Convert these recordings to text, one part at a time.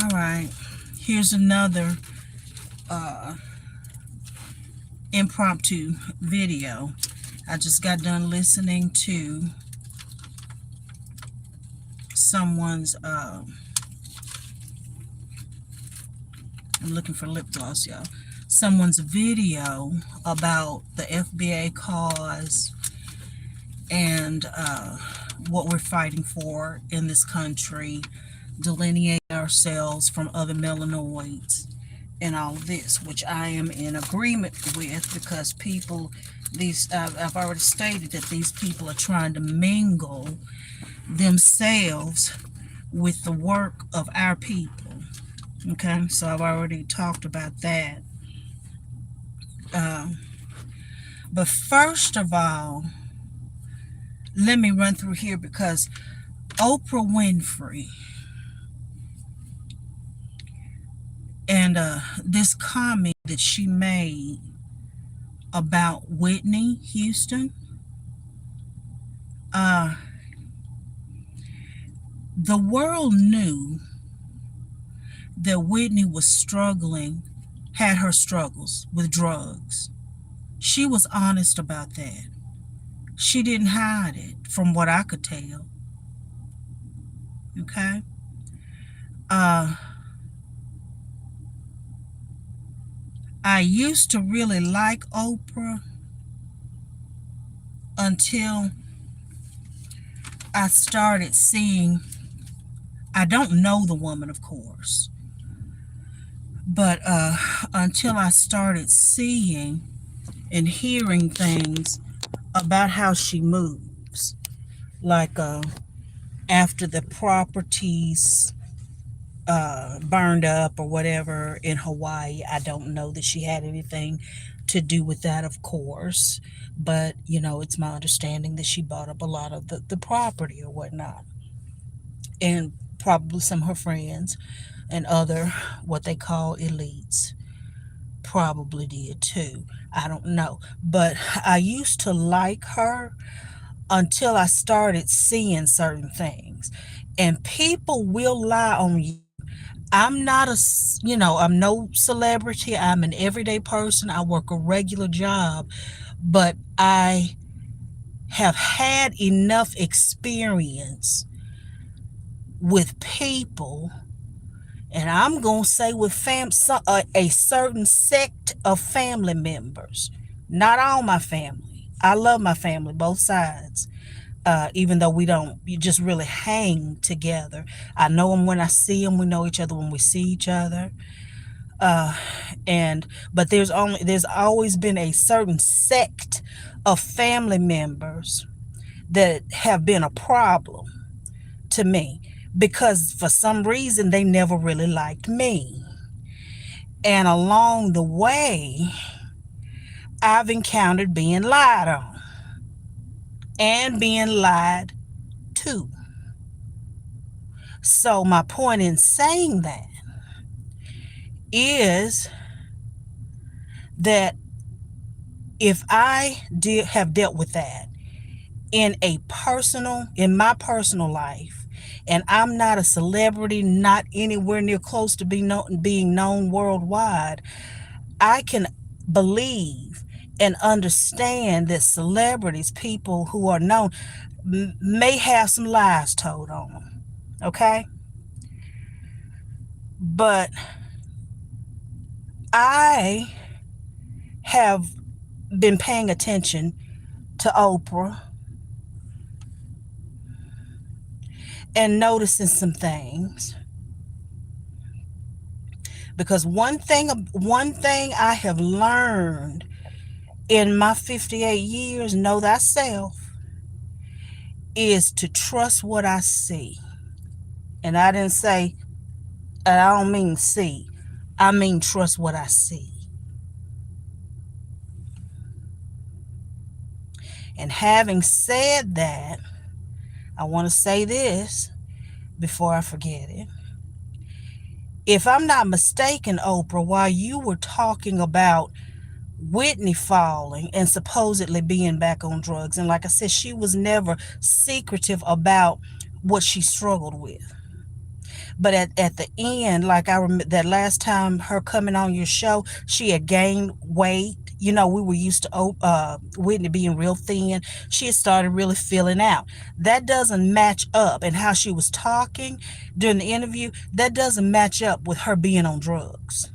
All right. Here's another impromptu video. I just got done listening to someone's I'm looking for lip gloss, y'all. Someone's video about the FBA cause and what we're fighting for in this country, delineate ourselves from other melanoids and all of this, which I am in agreement with, because people, I've already stated that these people are trying to mingle themselves with the work of our people. Okay, so I've already talked about that. But first of all, let me run through here, because Oprah Winfrey and this comment that she made about Whitney Houston, the world knew that Whitney was struggling, had her struggles with drugs. She was honest about that. She didn't hide it, from what I could tell. Okay? I used to really like Oprah until I started seeing, I don't know the woman, of course, but until I started seeing and hearing things about how she moves. Like after the properties burned up or whatever in Hawaii, I don't know that she had anything to do with that, of course, but it's my understanding that she bought up a lot of the property or whatnot, and probably some of her friends and other what they call elites probably did too. I don't know, but I used to like her until I started seeing certain things. And people will lie on you. I'm not I'm no celebrity. I'm an everyday person. I work a regular job, but I have had enough experience with people, and I'm going to say with a certain sect of family members. Not all my family. I love my family, both sides. Even though we don't, you just really hang together. I know them when I see them. We know each other when we see each other. But there's always been a certain sect of family members that have been a problem to me, because for some reason they never really liked me. And along the way, I've encountered being lied on and being lied to. So my point in saying that is that if I have dealt with that in my personal life, and I'm not a celebrity, not anywhere near close to being known worldwide, I can believe and understand that celebrities, people who are known, may have some lies told on them. Okay? But I have been paying attention to Oprah and noticing some things, because one thing I have learned in my 58 years, know thyself, is to trust what I see. And I didn't say, I don't mean see, I mean trust what I see. And having said that, I want to say this before I forget it. If I'm not mistaken, Oprah, while you were talking about Whitney falling and supposedly being back on drugs, and like I said, she was never secretive about what she struggled with. But at the end, like I remember that last time her coming on your show, she had gained weight. You know, we were used to Whitney being real thin. She had started really filling out. That doesn't match up. And how she was talking during the interview, that doesn't match up with her being on drugs.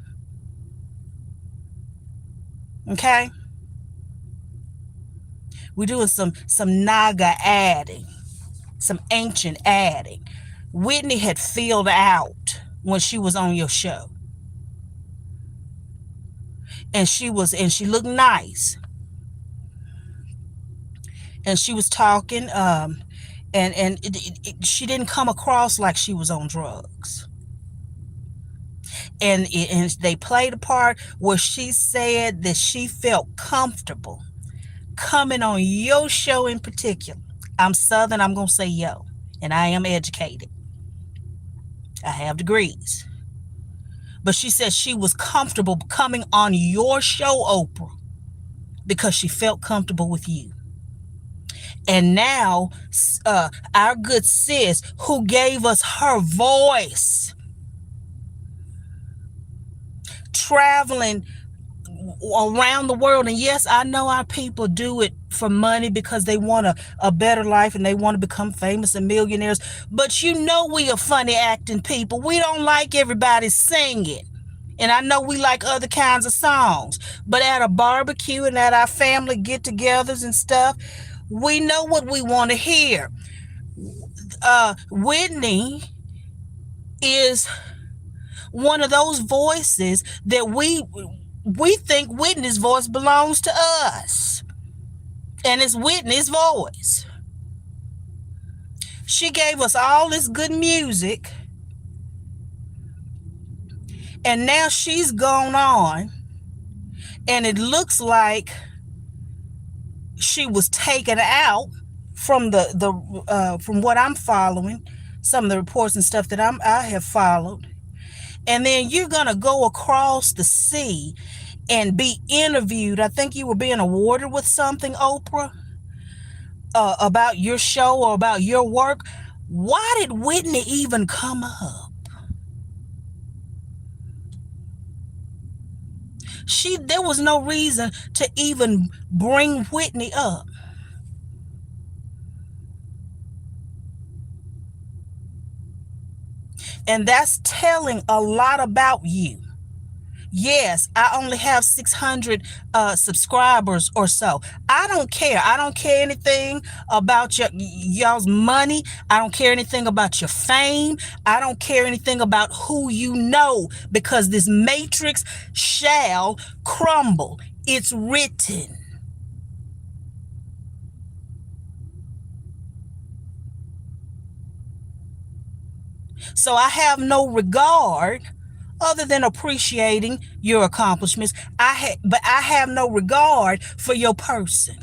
Okay? We're doing some Naga adding, some ancient adding. Whitney had filled out when she was on your show. And she looked nice. And she was talking, she didn't come across like she was on drugs. And they played a part where she said that she felt comfortable coming on your show in particular. I'm Southern, I'm going to say yo. And I am educated. I have degrees. But she said she was comfortable coming on your show, Oprah, because she felt comfortable with you. And now, our good sis, who gave us her voice, traveling around the world. And yes, I know our people do it for money because they want a better life and they want to become famous and millionaires. But you know we are funny acting people. We don't like everybody singing. And I know we like other kinds of songs. But at a barbecue and at our family get-togethers and stuff, we know what we want to hear. Whitney is one of those voices that we think Whitney's voice belongs to us. And it's Whitney's voice. She gave us all this good music. And now she's gone on. And it looks like she was taken out from from what I'm following, some of the reports and stuff that I have followed. And then you're going to go across the sea and be interviewed. I think you were being awarded with something, Oprah, about your show or about your work. Why did Whitney even come up? There was no reason to even bring Whitney up. And that's telling a lot about you. Yes, I only have 600 subscribers or so. I don't care. I don't care anything about y'all's money. I don't care anything about your fame. I don't care anything about who you know, because this matrix shall crumble. It's written. So I have no regard other than appreciating your accomplishments. But I have no regard for your person.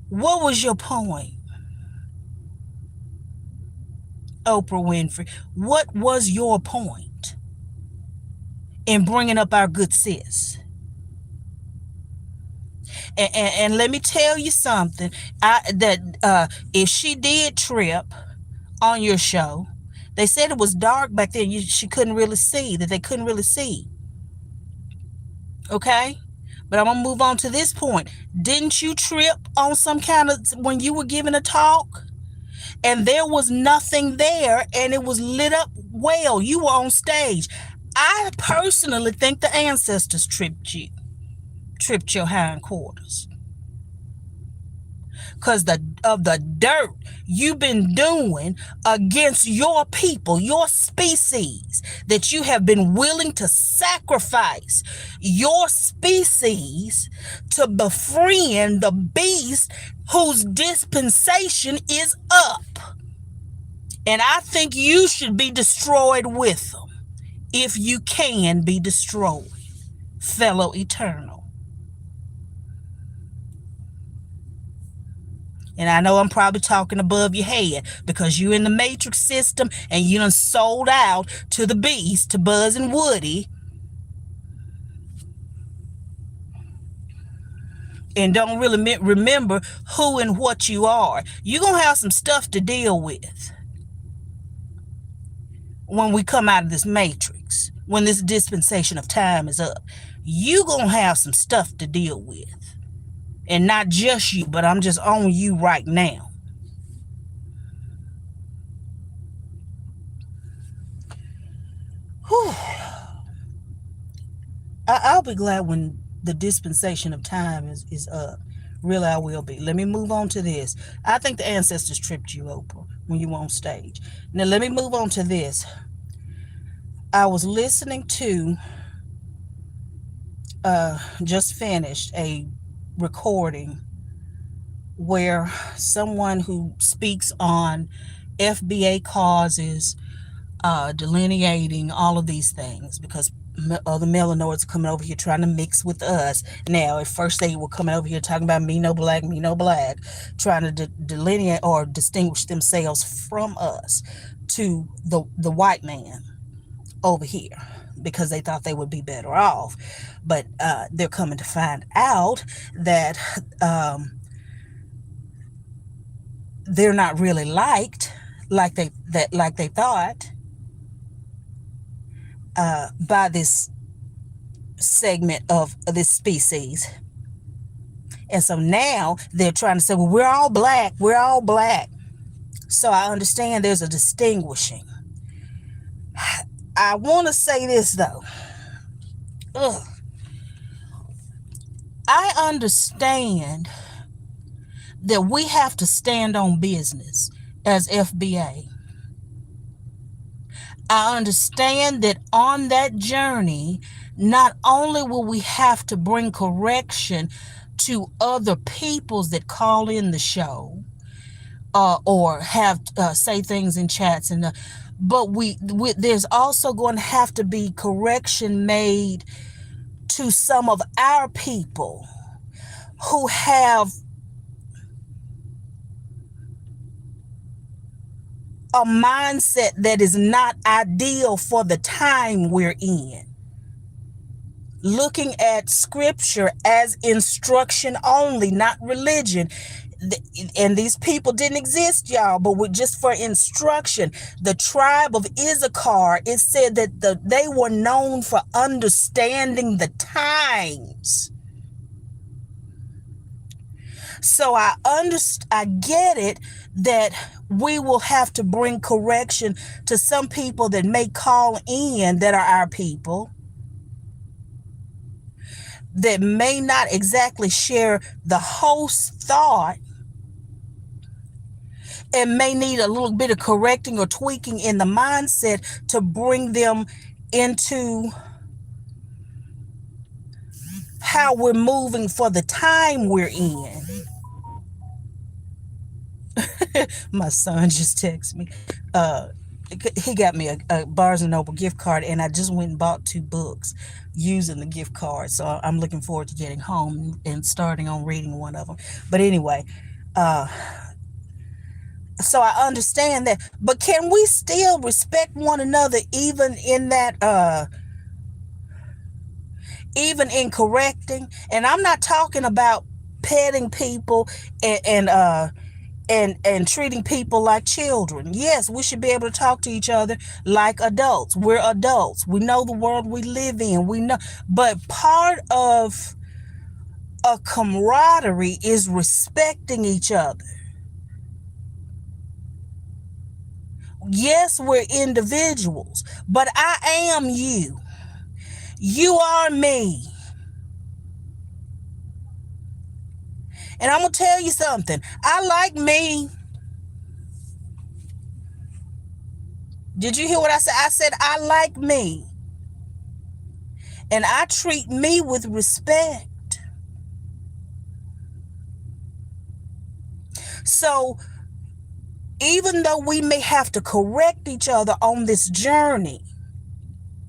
What was your point, Oprah Winfrey? What was your point in bringing up our good sis? And let me tell you something, if she did trip on your show, they said it was dark back then. She couldn't really see, that they couldn't really see. Okay? But I'm going to move on to this point. Didn't you trip on some kind of, when you were giving a talk? And there was nothing there and it was lit up well. You were on stage. I personally think the ancestors tripped your hindquarters, because of the dirt you've been doing against your people, your species, that you have been willing to sacrifice your species to befriend the beast whose dispensation is up. And I think you should be destroyed with them, if you can be destroyed, fellow eternal. And I know I'm probably talking above your head because you're in the matrix system and you done sold out to the beast, to Buzz and Woody. and don't really remember who and what you are. You're going to have some stuff to deal with when we come out of this matrix, when this dispensation of time is up. You're going to have some stuff to deal with. And not just you, but I'm just on you right now. Whew. I'll be glad when the dispensation of time is up. Really, I will be. Let me move on to this. I think the ancestors tripped you, Oprah, when you were on stage. Now, let me move on to this. I was listening to, just finished a recording where someone who speaks on FBA causes, delineating all of these things, because other melanoids are coming over here trying to mix with us. Now, at first they were coming over here talking about me no black, trying to delineate or distinguish themselves from us to the white man over here, because they thought they would be better off. But they're coming to find out that they're not really liked like they thought by this segment of this species. And so now they're trying to say, well, we're all black. So I understand there's a distinguishing. I want to say this, though. I understand that we have to stand on business as FBA. I understand that on that journey, not only will we have to bring correction to other peoples that call in the show, or have say things in chats, but there's also going to have to be correction made to some of our people who have a mindset that is not ideal for the time we're in. Looking at scripture as instruction only, not religion. And these people didn't exist, y'all, but just for instruction. The tribe of Issachar, it said that they were known for understanding the times. So I get it that we will have to bring correction to some people that may call in that are our people, that may not exactly share the host thought, and may need a little bit of correcting or tweaking in the mindset to bring them into how we're moving for the time we're in. My son just texted me. He got me a Barnes & Noble gift card, and I just went and bought 2 books using the gift card. So I'm looking forward to getting home and starting on reading one of them. But anyway, so I understand that. But can we still respect one another even in that, even in correcting? And I'm not talking about petting people and treating people like children. Yes, we should be able to talk to each other like adults. We're adults. We know the world we live in. We know, but part of a camaraderie is respecting each other. Yes, we're individuals, but I am you. You are me. And I'm going to tell you something. I like me. Did you hear what I said? I said I like me. And I treat me with respect. So even though we may have to correct each other on this journey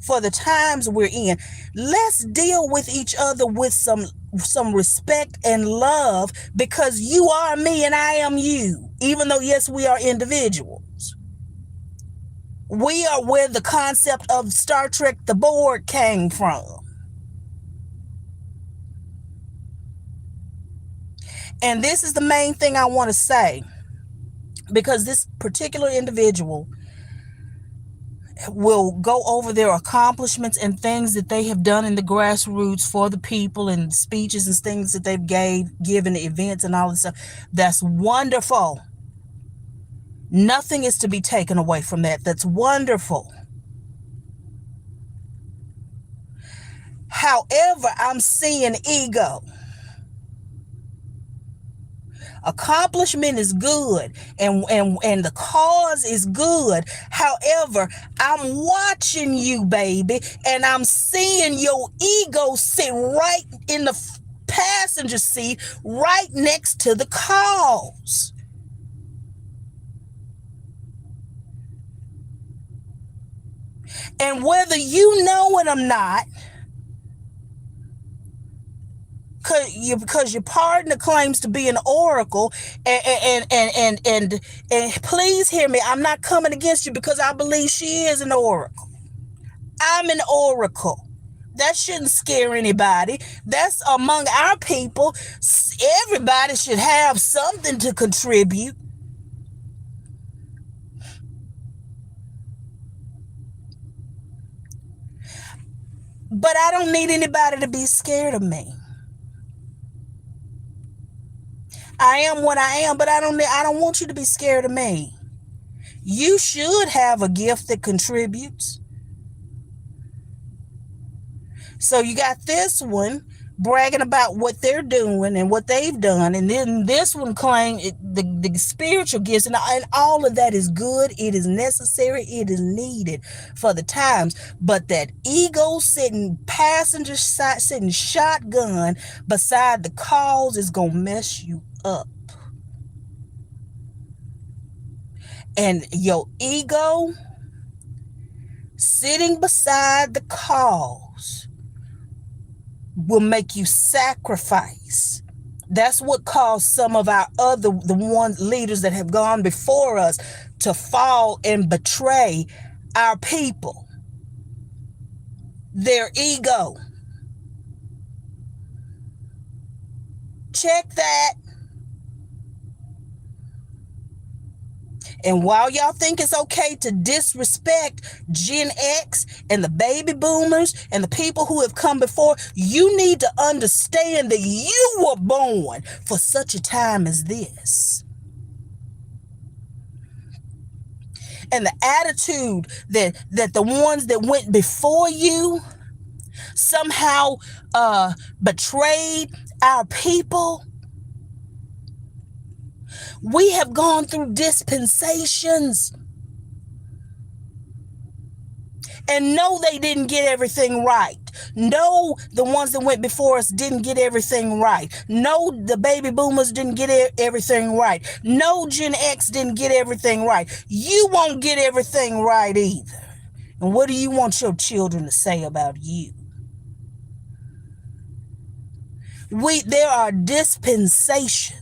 for the times we're in, let's deal with each other with some respect and love, because you are me and I am you. Even though, yes, we are individuals. We are where the concept of Star Trek, the Borg, came from. And this is the main thing I want to say, because this particular individual will go over their accomplishments and things that they have done in the grassroots for the people, and speeches and things that they've given events and all this stuff. That's wonderful. Nothing is to be taken away from that. That's wonderful. However, I'm seeing ego. Accomplishment is good, and the cause is good. However, I'm watching you, baby, and I'm seeing your ego sit right in the passenger seat, right next to the cause. And whether you know it or not, because your partner claims to be an oracle, and please hear me, I'm not coming against you, because I believe she is an oracle. I'm an oracle. That shouldn't scare anybody. That's among our people. Everybody should have something to contribute. But I don't need anybody to be scared of me. I am what I am, but I don't want you to be scared of me. You should have a gift that contributes. So you got this one bragging about what they're doing and what they've done, and then this one claim the spiritual gifts, and all of that is good. It is necessary. It is needed for the times. But that ego sitting passenger side, sitting shotgun beside the cause, is gonna mess you up. And your ego sitting beside the cause will make you sacrifice. That's what caused some of our the ones leaders that have gone before us to fall and betray our people. Their ego. Check that. And while y'all think it's okay to disrespect Gen X and the baby boomers and the people who have come before, you need to understand that you were born for such a time as this. And the attitude that the ones that went before you somehow betrayed our people. We have gone through dispensations. And no, they didn't get everything right. No, the ones that went before us didn't get everything right. No, the baby boomers didn't get everything right. No, Gen X didn't get everything right. You won't get everything right either. And what do you want your children to say about you? There are dispensations.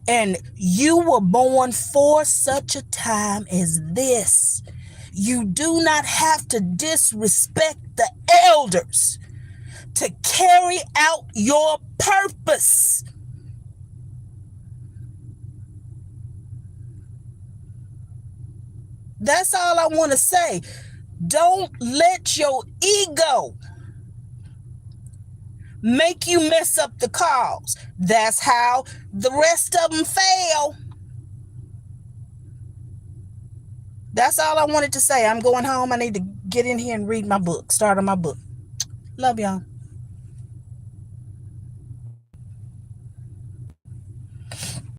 And you were born for such a time as this. You do not have to disrespect the elders to carry out your purpose. That's all I want to say. Don't let your ego make you mess up the cause. That's how the rest of them fail. That's all I wanted to say. I'm going home. I need to get in here and read my book. Start on my book. Love y'all.